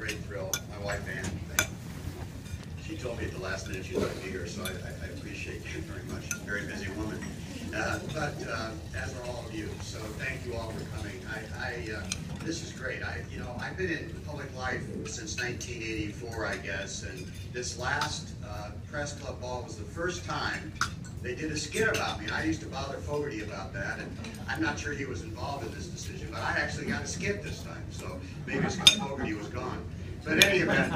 great thrill. My wife, Ann, she told me at the last minute she'd like to be here, so I appreciate you very much. She's a very busy woman. But as are all of you, so thank you all for coming. This is great. I've been in public life since 1984, I guess, and this last press club ball was the first time they did a skit about me. I used to bother Fogarty about that, and I'm not sure he was involved in this decision, but I actually got a skit this time, so maybe it's because Fogarty was gone. But in any event,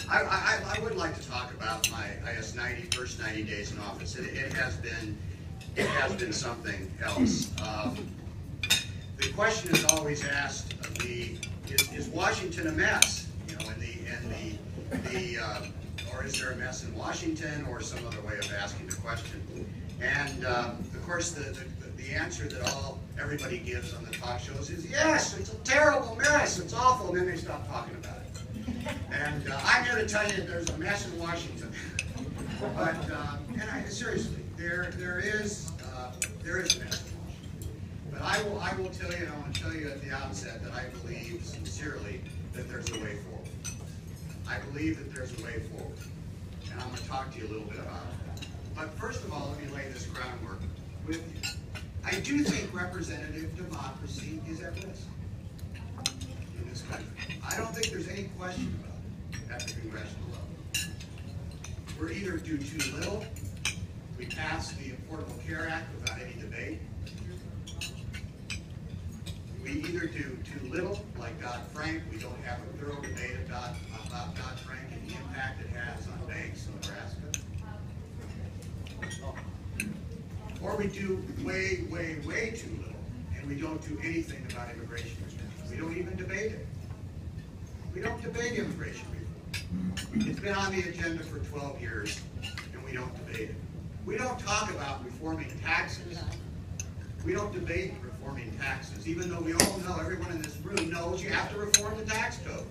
I would like to talk about my, I guess, first 90 days in office. It has been something else. The question is always asked: is Washington a mess? Or is there a mess in Washington, or some other way of asking the question? And of course, the answer that everybody gives on the talk shows is yes, it's a terrible mess, it's awful, and then they stop talking about it. And I'm here to tell you that there's a mess in Washington. But seriously, there is a mess in Washington. But I will tell you, and I want to tell you at the outset that I believe sincerely that there's a way forward. I believe that there's a way forward, and I'm going to talk to you a little bit about it. But first of all, let me lay this groundwork with you. I do think representative democracy is at risk in this country. I don't think there's any question about it at the congressional level. We're either do too little, we pass the Affordable Care Act without any debate. We either do too little, like Dodd-Frank, we don't have a thorough debate about Dodd-Frank and the impact it has on banks in Nebraska. Or we do way, way, way too little, and we don't do anything about immigration reform. We don't even debate it. We don't debate immigration reform. It's been on the agenda for 12 years, and we don't debate it. We don't talk about reforming taxes. We don't debate reforming taxes, even though we all know, everyone in this room knows you have to reform the tax code.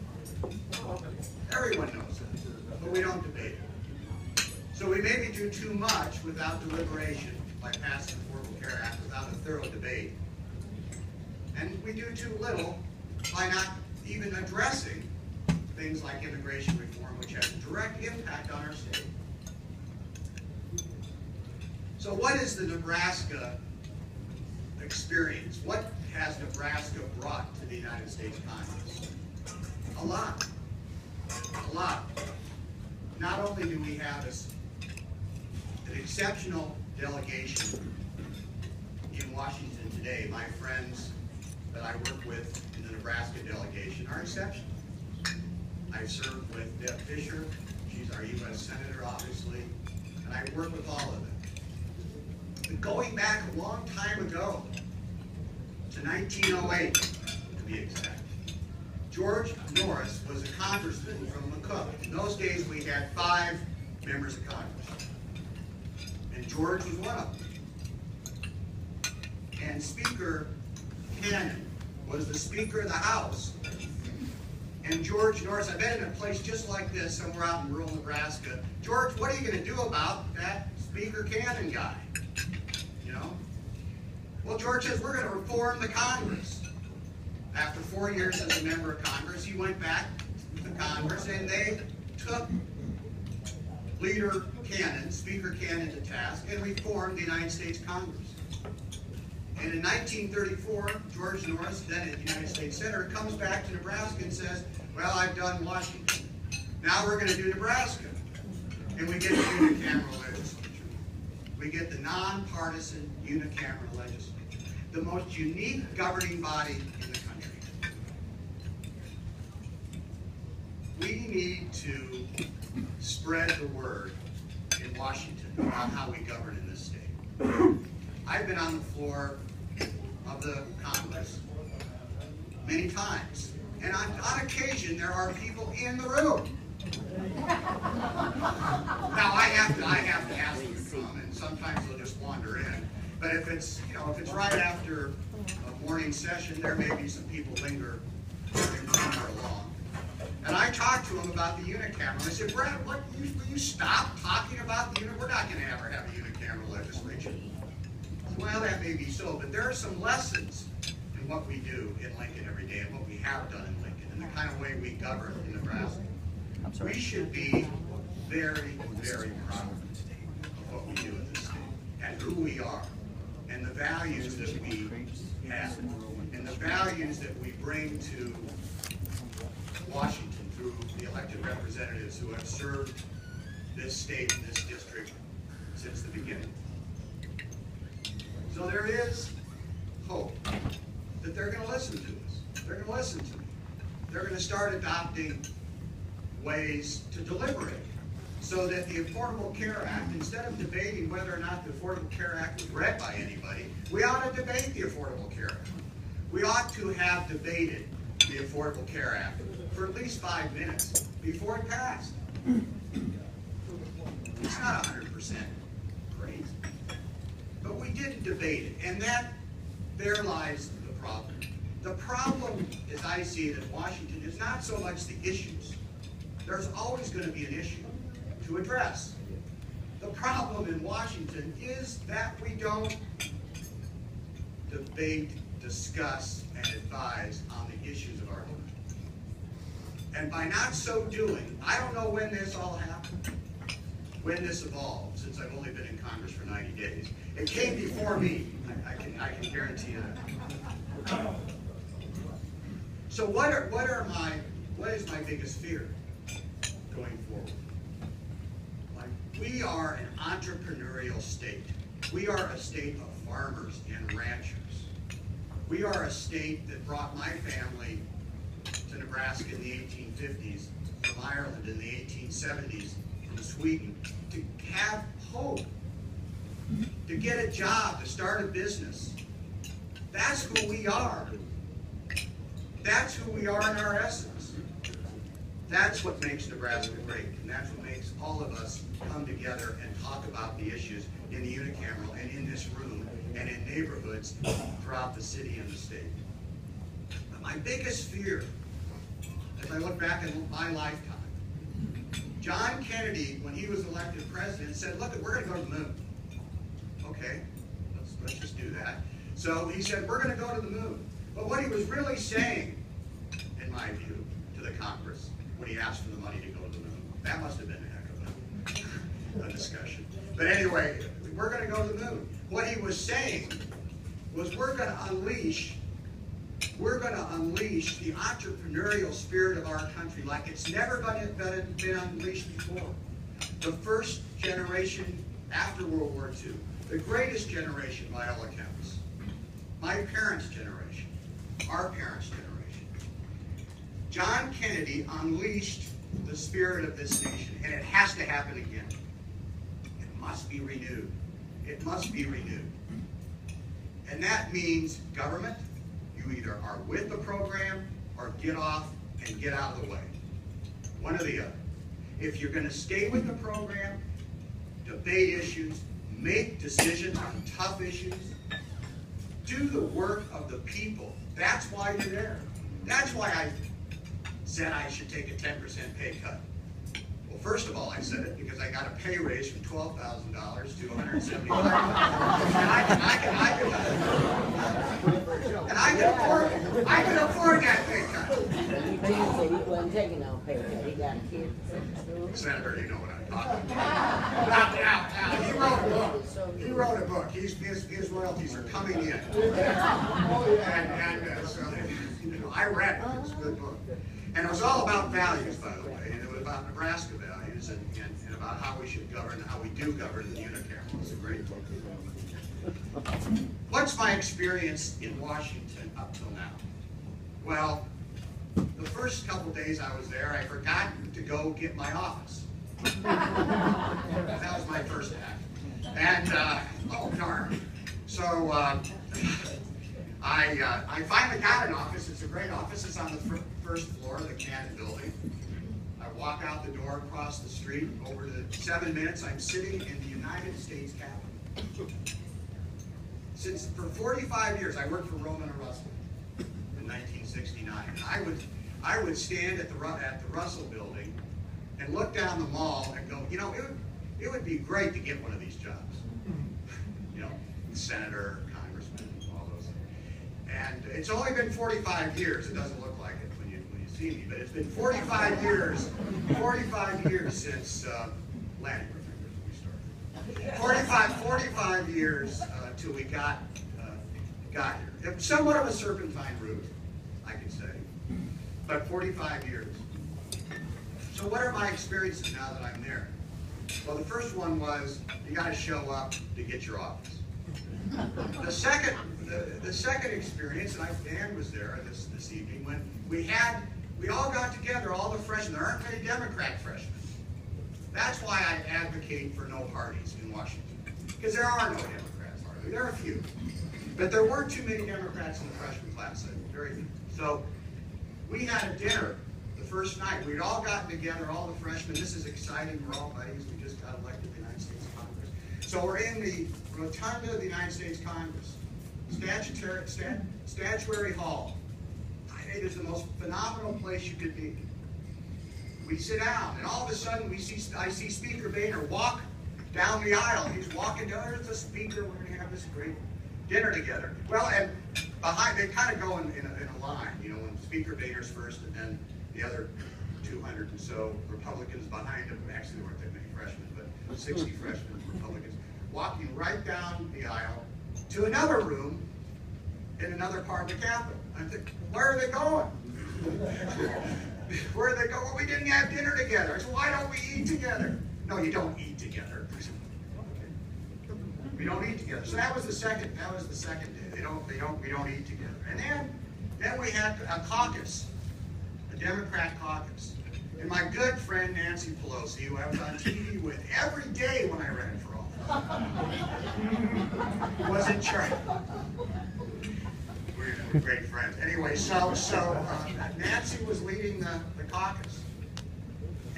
Everyone knows that, but we don't debate it. So we maybe do too much without deliberation, by passing the Affordable Care Act without a thorough debate. And we do too little by not even addressing things like immigration reform, which has a direct impact on our state. So what is the Nebraska experience? What has Nebraska brought to the United States Congress? A lot. A lot. Not only do we have an exceptional delegation in Washington today, my friends that I work with in the Nebraska delegation are exceptional. I've served with Deb Fisher, she's our U.S. Senator, obviously, and I work with all of them. But going back a long time ago, to 1908, to be exact, George Norris was a congressman from McCook. In those days, we had 5 members of Congress, and George was one of them. And Speaker Cannon was the Speaker of the House. And George Norris, I've been in a place just like this, somewhere out in rural Nebraska. George, what are you going to do about that Speaker Cannon guy? You know? Well, George says, we're going to reform the Congress. After 4 years as a member of Congress, he went back to Congress, and they took Leader Cannon, Speaker Cannon, to task and reformed the United States Congress. And in 1934, George Norris, then a United States Senator, comes back to Nebraska and says, well, I've done Washington. Now we're going to do Nebraska. And we get the unicameral legislature. We get the nonpartisan unicameral legislature. The most unique governing body in the country. We need to spread the word in Washington about how we govern in this state. I've been on the floor of the Congress many times, and on occasion there are people in the room. Now I have to ask them to come, and sometimes they'll just wander in. But if it's right after a morning session, there may be some people linger along. And I talked to them about the unicameral. I said, Brad, will you stop talking about the unicameral? We're not going to ever have a unicameral legislature. Well, that may be so, but there are some lessons in in what we do in Lincoln every day and what we have done in Lincoln and the kind of way we govern in Nebraska, we should be very, very proud of what we do in this state and who we are and the values that we have and the values that we bring to Washington through the elected representatives who have served this state and this district since the beginning. So there is hope that they're going to listen to us. They're going to listen to me. They're going to start adopting ways to deliberate so that the Affordable Care Act, instead of debating whether or not the Affordable Care Act was read by anybody, we ought to debate the Affordable Care Act. We ought to have debated the Affordable Care Act for at least 5 minutes before it passed. It's not 100% great, but we didn't debate it, and there lies the problem. The problem, as I see it in Washington, is not so much the issues. There's always going to be an issue to address. The problem in Washington is that we don't debate, discuss, and advise on the issues of our country. And by not so doing, I don't know when this all happened, when this evolved, since I've only been in Congress for 90 days. It came before me, I can guarantee you that. So what is my biggest fear going forward? We are an entrepreneurial state. We are a state of farmers and ranchers. We are a state that brought my family to Nebraska in the 1850s, from Ireland in the 1870s, from Sweden, to have hope, to get a job, to start a business. That's who we are. That's who we are in our essence. That's what makes Nebraska great, and that's what makes all of us come together and talk about the issues in the unicameral and in this room and in neighborhoods throughout the city and the state. But my biggest fear, as I look back in my lifetime, John Kennedy, when he was elected president, said, look, we're going to go to the moon. Okay, let's just do that. So he said, we're going to go to the moon. But what he was really saying, in my view, to the Congress, when he asked for the money to go to the moon, that must have been a heck of a discussion. But anyway, we're going to go to the moon. What he was saying was we're going to unleash the entrepreneurial spirit of our country like it's never been unleashed before. The first generation after World War II, the greatest generation by all accounts, my parents' generation, our parents' generation. John Kennedy unleashed the spirit of this nation, and it has to happen again. It must be renewed. It must be renewed. And that means government, you either are with the program or get off and get out of the way. One or the other. If you're going to stay with the program, debate issues, make decisions on tough issues, do the work of the people. That's why you're there. That's why I said I should take a 10% pay cut. Well, first of all, I said it because I got a pay raise from $12,000 to $175,000. And I can afford that pay cut. He said he wasn't taking no pay cut. He got a kid. Senator, you know what I'm talking about. Now, he wrote a book. He wrote a book. His royalties are coming in. And so, you know, I read it. It's a good book. And it was all about values, by the way. And it was about Nebraska values and about how we should govern, how we do govern the unicameral. It's a great book. What's my experience in Washington up till now? Well, the first couple days I was there, I forgot to go get my office. That was my first act. And, oh darn. So I finally got an office. It's a great office. It's on the first floor of the Cannon building. I walk out the door, across the street, over to 7 minutes, I'm sitting in the United States Capitol. For 45 years, I worked for Roman and Russell in 1969. And I would stand at the Russell building and look down the mall and go, you know, it would be great to get one of these jobs. You know, senator, congressman, all those things. And it's only been 45 years. It doesn't look like it when you see me, but it's been 45 years since landing we started. 45 years till we got here. Somewhat of a serpentine route, I could say, but 45 years. So what are my experiences now that I'm there? Well, the first one was you got to show up to get your office. The second experience, and Dan was there this evening, when we all got together, all the freshmen. There aren't many Democrat freshmen. That's why I advocate for no parties in Washington, because there are no Democrats hardly. There are a few, but there weren't too many Democrats in the freshman class. Very few. So we had a dinner the first night. We'd all gotten together, all the freshmen. This is exciting. We're all buddies. We just got elected to the United States Congress. So we're in the rotunda of the United States Congress, statuary hall. It is the most phenomenal place you could be. We sit down, and all of a sudden I see Speaker Boehner walk down the aisle. He's walking down. There's the speaker. We're going to have this great dinner together. Well, and behind, they kind of go in a line, you know, when Speaker Boehner's first, and then the other 200 and so Republicans behind him. Actually, there weren't that many freshmen, but 60 freshmen Republicans walking right down the aisle to another room in another part of the Capitol. I think, where are they going? Where are they going? Well, we didn't have dinner together. I said, why don't we eat together? No, you don't eat together. I said, okay. We don't eat together. So that was the second day. We don't eat together. And then we had a caucus, a Democrat caucus. And my good friend Nancy Pelosi, who I was on TV with every day when I ran for office, was in charge. We're great friends. Anyway, so Nancy was leading the caucus.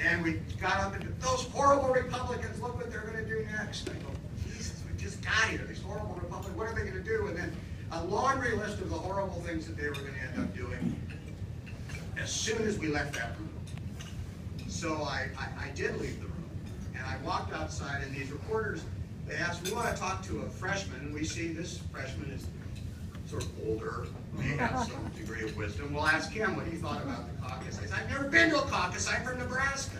And we got up into those horrible Republicans, look what they're going to do next. I go, Jesus, we just got here. These horrible Republicans, what are they going to do? And then a laundry list of the horrible things that they were going to end up doing as soon as we left that room. So I did leave the room. And I walked outside, and these reporters, they asked, we want to talk to a freshman. And we see this freshman is sort of older, may have some degree of wisdom. We'll ask him what he thought about the caucus. I said, I've never been to a caucus. I'm from Nebraska.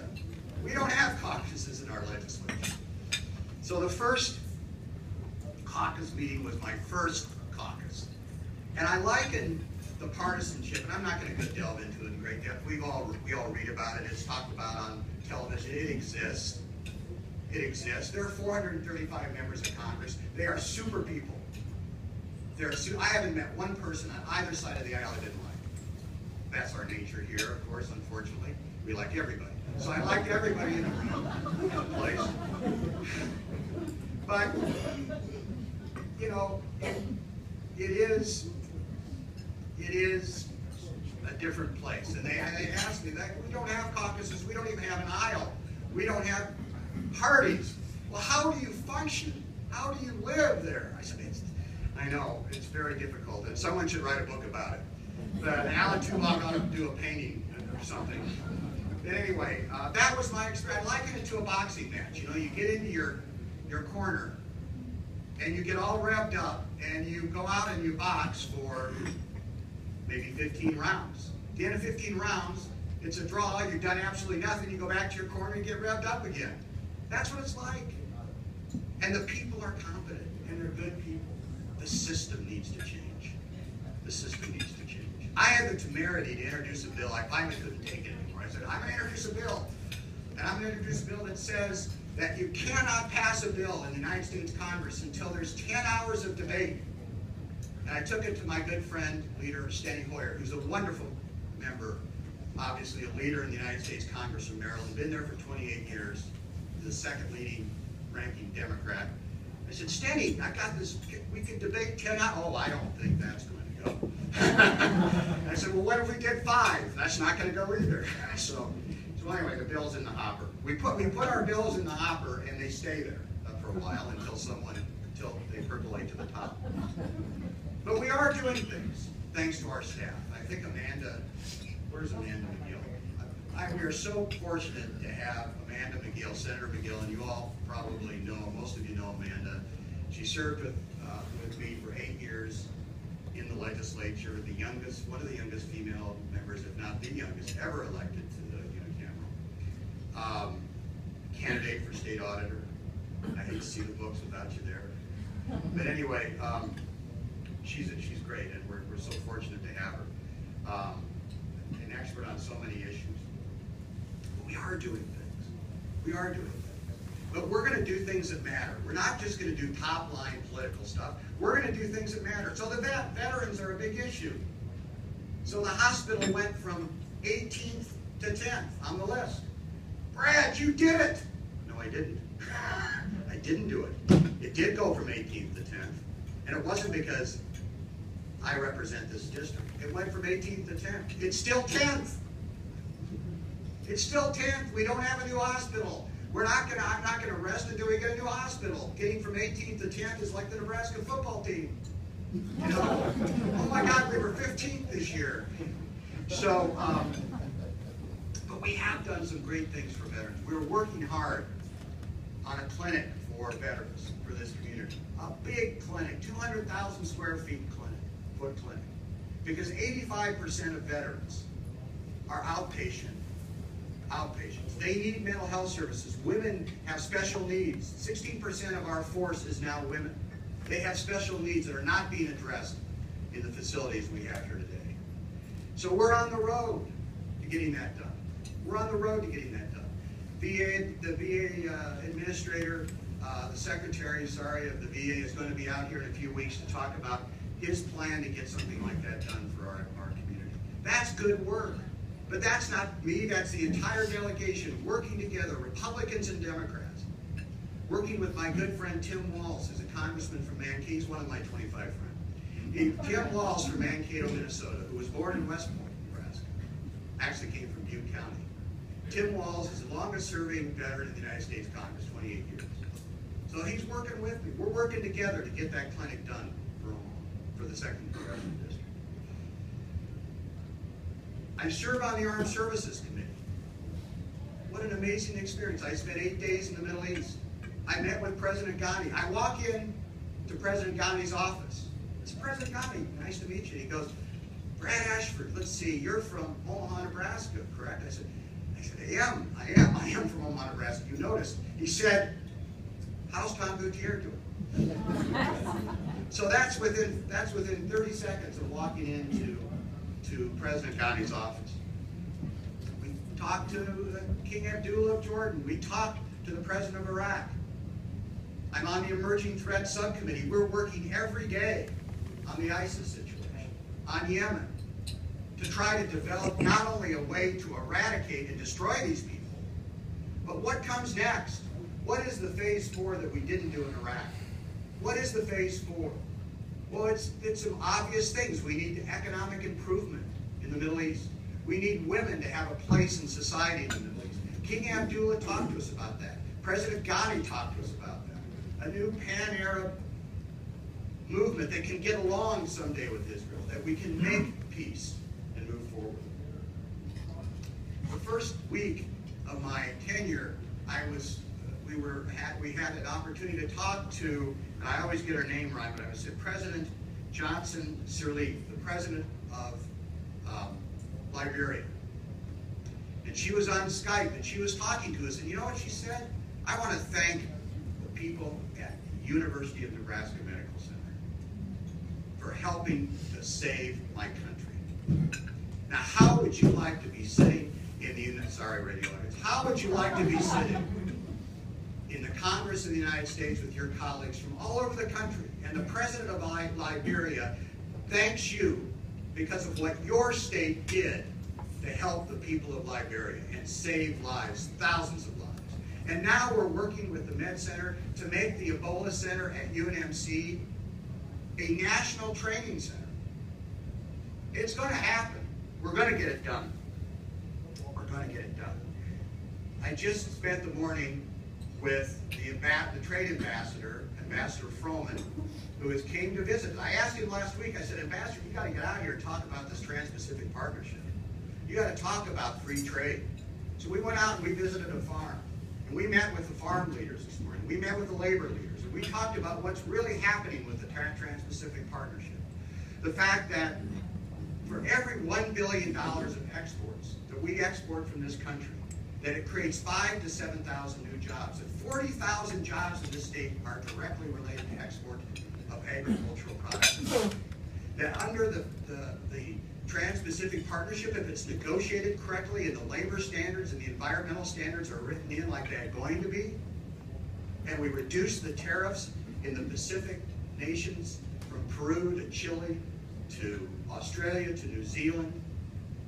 We don't have caucuses in our legislature. So the first caucus meeting was my first caucus. And I liken the partisanship, and I'm not going to delve into it in great depth. We all read about it. It's talked about on television. It exists. It exists. There are 435 members of Congress. They are super people. I haven't met one person on either side of the aisle I didn't like. That's our nature here, of course, unfortunately. We like everybody. So I liked everybody in the room, in the place. But, you know, it is a different place. And they asked me that we don't have caucuses, we don't even have an aisle. We don't have parties. Well, how do you function? How do you live there? I said, I know, it's very difficult, and someone should write a book about it. But Alan Tulock ought to do a painting or something. But anyway, that was my experience. I liken it to a boxing match. You know, you get into your corner, and you get all revved up, and you go out and you box for maybe 15 rounds. At the end of 15 rounds, it's a draw. You've done absolutely nothing. You go back to your corner and get revved up again. That's what it's like. And the people are competent, and they're good people. The system needs to change. The system needs to change. I had the temerity to introduce a bill. I finally couldn't take it anymore. I said, I'm going to introduce a bill. And I'm going to introduce a bill that says that you cannot pass a bill in the United States Congress until there's 10 hours of debate. And I took it to my good friend, leader Steny Hoyer, who's a wonderful member, obviously a leader in the United States Congress from Maryland, been there for 28 years, the second leading ranking Democrat. I said, Steny, I got this, we could debate 10 hours. Oh, I don't think that's going to go. I said, well, what if we did 5? That's not going to go either. So anyway, the bill's in the hopper. We put our bills in the hopper, and they stay there for a while until they percolate to the top. But we are doing things, thanks to our staff. I think Amanda, where's Amanda McGill? We are so fortunate to have Amanda McGill, Senator McGill, and you all probably know, most of you know Amanda. She served with me for 8 years in the legislature, the youngest, one of the youngest female members, if not the youngest, ever elected to the unicameral. Candidate for state auditor. I hate to see the books without you there. But anyway, she's great, and we're so fortunate to have her. An expert on so many issues. But we are doing things. We are doing things. But we're going to do things that matter. We're not just going to do top-line political stuff. We're going to do things that matter. So the veterans are a big issue. So the hospital went from 18th to 10th on the list. Brad, you did it! No, I didn't. I didn't do it. It did go from 18th to 10th. And it wasn't because I represent this district. It went from 18th to 10th. It's still 10th. It's still 10th. We don't have a new hospital. I'm not gonna rest until we get a new hospital. Getting from 18th to 10th is like the Nebraska football team. You know? Oh my God, we were 15th this year. So, but we have done some great things for veterans. We're working hard on a clinic for veterans for this community. A big clinic, 200,000 square feet foot clinic. Because 85% of veterans are outpatients. They need mental health services. Women have special needs. 16% of our force is now women. They have special needs that are not being addressed in the facilities we have here today. So we're on the road to getting that done. We're on the road to getting that done. The VA administrator, the secretary, of the VA is going to be out here in a few weeks to talk about his plan to get something like that done for our community. That's good work. But that's not me, that's the entire delegation working together, Republicans and Democrats. Working with my good friend Tim Walz, who's a congressman from Mankato. He's one of my 25 friends. Tim Walz from Mankato, Minnesota, who was born in West Point, Nebraska. Actually came from Butte County. Tim Walz is the longest serving veteran in the United States Congress, 28 years. So he's working with me. We're working together to get that clinic done for Omaha, for the 2nd Congressional District. I serve on the Armed Services Committee. What an amazing experience. I spent 8 days in the Middle East. I met with President Ghani. I walk in to President Ghani's office. It's President Ghani, nice to meet you. He goes, Brad Ashford, let's see, you're from Omaha, Nebraska, correct? I said, I am from Omaha, Nebraska. You noticed. He said, how's Tom Gutierrez doing? So that's within 30 seconds of walking into President Ghani's office. We talked to King Abdullah of Jordan. We talked to the President of Iraq. I'm on the Emerging Threat Subcommittee. We're working every day on the ISIS situation, on Yemen, to try to develop not only a way to eradicate and destroy these people, but what comes next? What is the phase 4 that we didn't do in Iraq? What is the phase 4? Well, it's some obvious things. We need economic improvement in the Middle East. We need women to have a place in society in the Middle East. King Abdullah talked to us about that. President Ghani talked to us about that. A new pan-Arab movement that can get along someday with Israel, that we can make peace and move forward. The first week of my tenure, we had an opportunity to talk to, and I always get her name right, but I was President Johnson Sirleaf, the president of Liberia. And she was on Skype, and she was talking to us, and you know what she said? I want to thank the people at the University of Nebraska Medical Center for helping to save my country. Now, how would you like to be sitting in the, radio audience, how would you like to be sitting in the Congress of the United States with your colleagues from all over the country, and the president of Liberia thanks you because of what your state did to help the people of Liberia and save lives, thousands of lives. And now we're working with the Med Center to make the Ebola Center at UNMC a national training center. It's going to happen. We're going to get it done. We're going to get it done. I just spent the morning with the trade ambassador, Ambassador Froman, who came to visit. I asked him last week, I said, Ambassador, you got to get out here and talk about this Trans-Pacific Partnership. You got to talk about free trade. So we went out and we visited a farm. And we met with the farm leaders this morning. We met with the labor leaders. And we talked about what's really happening with the Trans-Pacific Partnership. The fact that for every $1 billion of exports that we export from this country, that it creates 5,000 to 7,000 new jobs. That 40,000 jobs in this state are directly related to export of agricultural products. That under the Trans-Pacific Partnership, if it's negotiated correctly and the labor standards and the environmental standards are written in like they're going to be, and we reduce the tariffs in the Pacific nations from Peru to Chile to Australia to New Zealand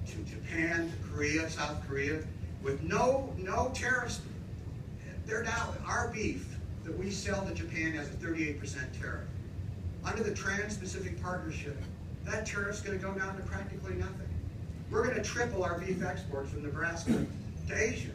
to Japan to Korea, South Korea, with no tariffs. They're now, our beef that we sell to Japan has a 38% tariff. Under the Trans-Pacific Partnership, that tariff's going to go down to practically nothing. We're going to triple our beef exports from Nebraska to Asia.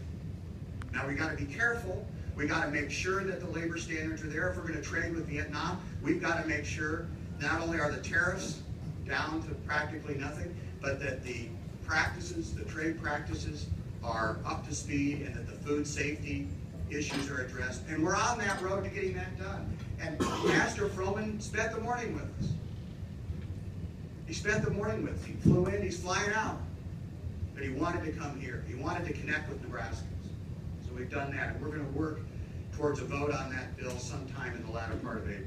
Now we got to be careful. We got to make sure that the labor standards are there. If we're going to trade with Vietnam, we've got to make sure not only are the tariffs down to practically nothing, but that the practices, the trade practices, are up to speed and that the food safety issues are addressed. And we're on that road to getting that done. And Master Froman spent the morning with us. He spent the morning with us. He flew in, he's flying out. But he wanted to come here. He wanted to connect with Nebraskans. So we've done that. And we're going to work towards a vote on that bill sometime in the latter part of April.